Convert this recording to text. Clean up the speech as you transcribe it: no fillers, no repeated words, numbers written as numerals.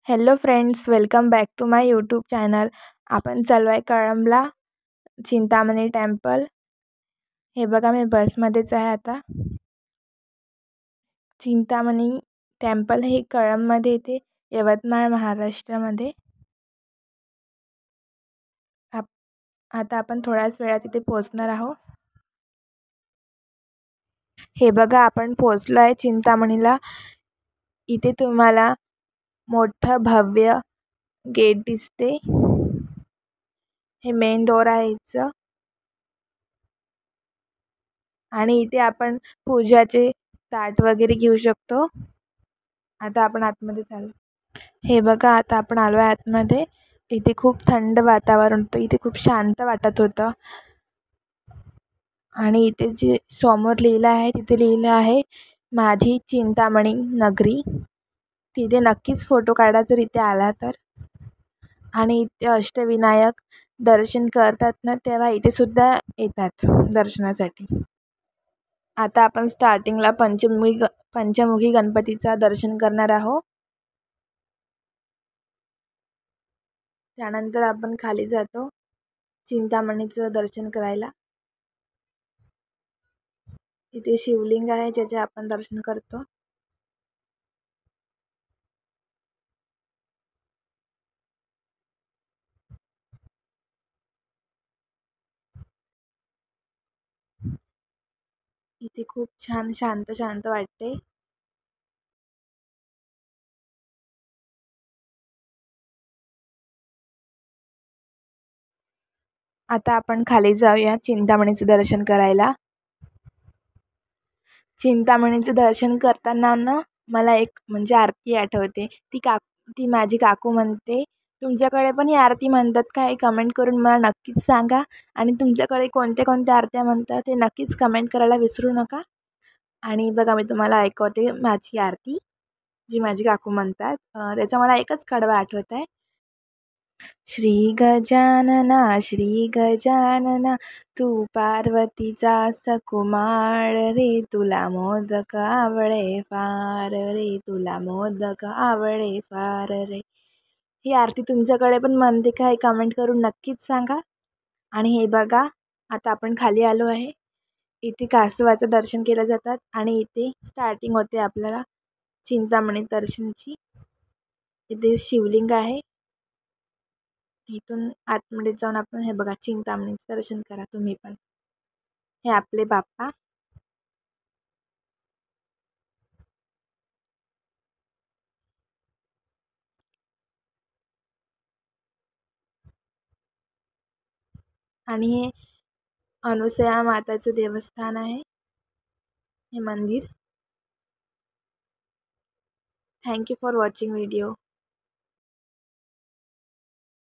Hello friends, welcome back to my YouTube channel. आपण चालू आहे कळंबला चिंतामणी टेम्पल. हे बघा, मी बसमध्येच आहे आता. चिंतामणी टेम्पल हे कळंबमध्ये येते, यवतमाळ, महाराष्ट्रामध्ये. आता आपण थोड्याच वेळात इथे पोहोचणार आहोत. हे बघा, आपण पोहोचलो आहे चिंतामणीला. इथे तुम्हाला मोठं भव्य गेट दिसते. हे मेन डोर आहे इथचं. आणि इथे आपण पूजाचे ताट वगैरे घेऊ शकतो. आता आपण आतमध्ये चालू. हे बघा, आता आपण आलो आहे आतमध्ये. इथे खूप थंड वातावरण होतं. इथे खूप शांत वाटत होतं. आणि इथे जे समोर लिहिलं आहे, तिथे लिहिलं आहे माझी चिंतामणी नगरी. तिथे नक्कीच फोटो काढा जर इथे आला तर. आणि इथे अष्टविनायक दर्शन करतात ना, तेव्हा इथे सुद्धा येतात दर्शनासाठी. आता आपण स्टार्टिंगला पंचमुखी गणपतीचा दर्शन करणार आहोत. त्यानंतर आपण खाली जातो चिंतामणीचं दर्शन करायला. इथे शिवलिंग आहे, ज्याचे आपण दर्शन करतो. इथे खूप छान शांत शांत वाटते. आता आपण खाली जाऊया चिंतामणीचं दर्शन करायला. चिंतामणीचं दर्शन करताना ना, मला एक म्हणजे आरती आठवते. ती माझी काकू म्हणते. तुमच्याकडे पण ही आरती म्हणतात का? हे कमेंट करून मला नक्कीच सांगा. आणि तुमच्याकडे कोणत्या कोणत्या आरत्या म्हणतात ते नक्कीच कमेंट करायला विसरू नका. आणि बघा, मी तुम्हाला ऐकवते माझी आरती, जी माझी काकू म्हणतात. त्याचा मला एकच कडवा आठवत आहे. श्री गजानना, श्री गजानना, तू पार्वतीचा सकुमार रे, तुला मोदक आवडे फार रे, तुला मोदक आवडे फार रे. ही आरती तुमच्याकडे पण म्हणते का? हे कमेंट करून नक्कीच सांगा. आणि हे बघा, आता आपण खाली आलो आहे. इथे कासवाचं दर्शन केलं जातात. आणि इथे स्टार्टिंग होते आपल्याला चिंतामणी दर्शनची. इथे शिवलिंग आहे. इथून आतमध्ये जाऊन आपण हे बघा चिंतामणीचं दर्शन करा तुम्ही पण. हे आपले बाप्पा. आणि हे अनुसया माताचं देवस्थान आहे, हे मंदिर. Thank you for watching video.